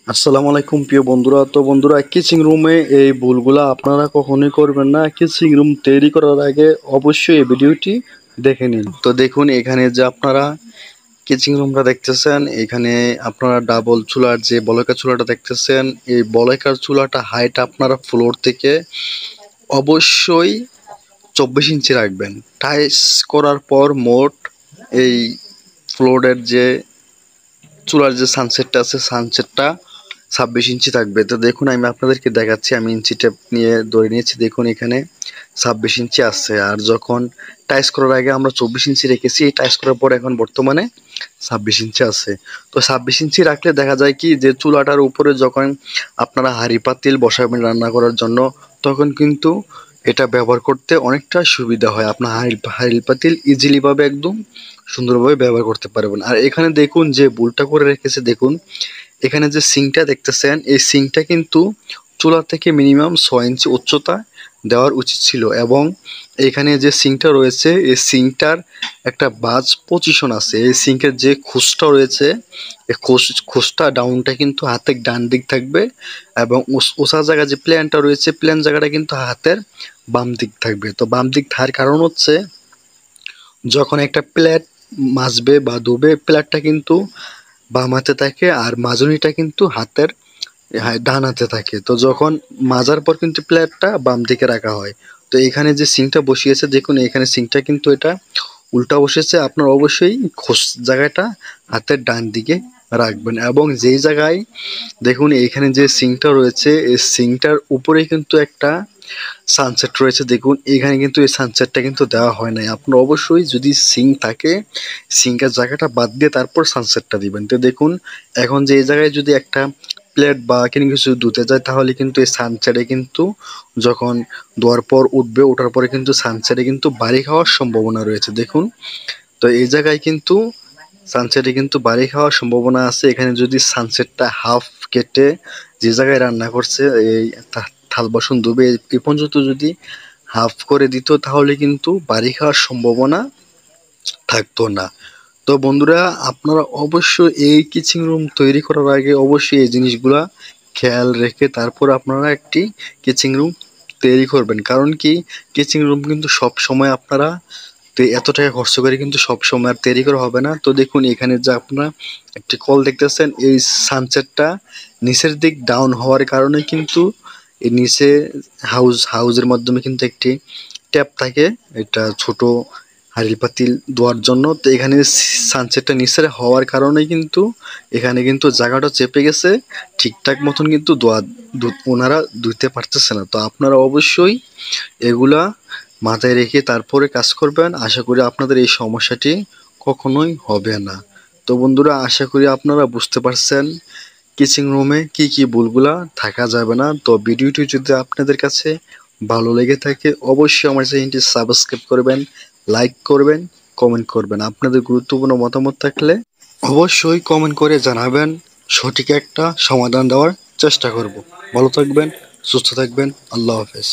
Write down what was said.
আসসালামু আলাইকুম প্রিয় বন্ধুরা। তো বন্ধুরা, কিচিং রুমে এই ভুলগুলা আপনারা কখনোই করবেন না। কিচিং রুম তৈরি করার আগে অবশ্যই এই ভিডিওটি দেখে নিন। তো দেখুন, এখানে যে আপনারা কিচিং রুমটা দেখতেছেন, এখানে আপনারা ডাবল চুলার যে বলকা চুলাটা দেখতেছেন, এই বলকার চুলাটা হাইট আপনারা ফ্লোর থেকে অবশ্যই 24 ইঞ্চি রাখবেন। টাইস করার পর মোট এই ফ্লোরের যে চুলার যে সানসেটটা আছে, সানসেটটা 26 ইঞ্চি থাকবে। তো দেখুন, আমি আপনাদেরকে দেখাচ্ছি, আমি ইঞ্চি টেপ নিয়ে ধরে নিয়েছি। দেখুন, এখানে 26 ইঞ্চি আছে। আর যখন টাইস করার আগে আমরা 24 ইঞ্চি রেখেছি, টাইস করার পর এখন বর্তমানে 26 ইঞ্চি আছে। তো 26 ইঞ্চি রাখলে দেখা যায় কি, যে চুলাটার উপরে যখন আপনারা হাঁড়ি পাতিল বসাবেন রান্না করার জন্য, তখন কিন্তু এটা ব্যবহার করতে অনেকটা সুবিধা হয়। আপনার হাঁড়ি পাতিল ইজিলি ভাবে একদম সুন্দরভাবে ব্যবহার করতে পারবেন। আর এখানে দেখুন যে ভুলটা করে রেখেছে, দেখুন এখানে যে সিংটা দেখতেছেন, এই সিংটা কিন্তু চুলা থেকে মিনিমাম 6 ইঞ্চি উচ্চতা দেওয়ার উচিত ছিল। এবং এখানে যে সিংটা রয়েছে, এই সিংটার একটা বাজ পজিশন আছে। এই সিংকের যে খোঁজটা রয়েছে, এই খোঁজটা ডাউনটা কিন্তু হাতের ডান দিক থাকবে, এবং ওসা জায়গা যে প্ল্যানটা রয়েছে, প্ল্যান জায়গাটা কিন্তু হাতের বাম দিক থাকবে। তো বাম দিক থাকার কারণ হচ্ছে, যখন একটা প্লেট মাজবে বা ধুবে, প্লেটটা কিন্তু বাম হাতে থাকে আর মাজনিটা কিন্তু হাতের ডান হাতে থাকে। তো যখন মাজার পর কিন্তু প্লেটটা বাম দিকে রাখা হয়। তো এখানে যে সিংটা বসিয়েছে, দেখুন এখানে সিংটা কিন্তু এটা উল্টা বসেছে। আপনার অবশ্যই খোস জায়গাটা হাতের ডান দিকে রাখবেন। এবং যেই জায়গায় দেখুন এখানে যে সিংটা রয়েছে, এই সিংটার উপরে কিন্তু একটা সানসেট রয়েছে। দেখুন এখানে কিন্তু এই সানসেটটা কিন্তু দেওয়া হয় নাই। আপনার অবশ্যই যদি সিঙ্ক থাকে, সিঙ্কের জায়গাটা বাদ দিয়ে তারপর সানসেটটা দিবেন। তো দেখুন, এখন যে এই জায়গায় যদি একটা প্লেট বা কোনো কিছু ধুতে যায়, তাহলে কিন্তু এই সানসেটে কিন্তু যখন ধোয়ার পর উঠবে, ওঠার পরে কিন্তু সানসেটে কিন্তু বাড়ি খাওয়ার সম্ভাবনা রয়েছে। দেখুন, তো এই জায়গায় কিন্তু সানসেটে কিন্তু বাড়ি খাওয়ার সম্ভাবনা আছে। এখানে যদি সানসেটটা হাফ কেটে যে জায়গায় রান্না করছে, এই থাল বাসন ধুবে, এই পর্যন্ত যদি হাফ করে দিত, তাহলে কিন্তু বাড়ি খাওয়ার সম্ভাবনা থাকতো না। তো বন্ধুরা, আপনারা অবশ্যই এই কিচিং রুম তৈরি করার আগে অবশ্যই এই জিনিসগুলা খেয়াল রেখে তারপর আপনারা একটি কিচিং রুম তৈরি করবেন। কারণ কি, কিচিং রুম কিন্তু সব সময় আপনারা তো এত টাকা খরচ করে কিন্তু সব সময় আর তৈরি করা হবে না। তো দেখুন, এখানে যে আপনারা একটি কল দেখতেছেন, এই সানসেটটা নিচের দিক ডাউন হওয়ার কারণে কিন্তু এই নিচে হাউজের মাধ্যমে কিন্তু একটি ট্যাপ থাকে, এটা ছোট হাঁড়ি পাতিল ধোয়ার জন্য। তো এখানে সানসেটটা নিচের হওয়ার কারণে কিন্তু এখানে কিন্তু জায়গাটা চেপে গেছে, ঠিকঠাক মতন কিন্তু ওনারা ধুতে পারতেছে না। তো আপনারা অবশ্যই এগুলা মাথায় রেখে তারপরে কাজ করবেন। আশা করি আপনাদের এই সমস্যাটি কখনোই হবে না। তো বন্ধুরা, আশা করি আপনারা বুঝতে পারছেন কিচিং রুমে কি কি ভুলগুলা থাকা যাবে না। তো ভিডিওটি যদি আপনাদের কাছে ভালো লেগে থাকে, অবশ্যই আমার চ্যানেলটি সাবস্ক্রাইব করবেন, লাইক করবেন, কমেন্ট করবেন। আপনাদের গুরুত্বপূর্ণ মতামত থাকলে অবশ্যই কমেন্ট করে জানাবেন, সঠিক একটা সমাধান দেওয়ার চেষ্টা করব। ভালো থাকবেন, সুস্থ থাকবেন, আল্লাহ হাফেজ।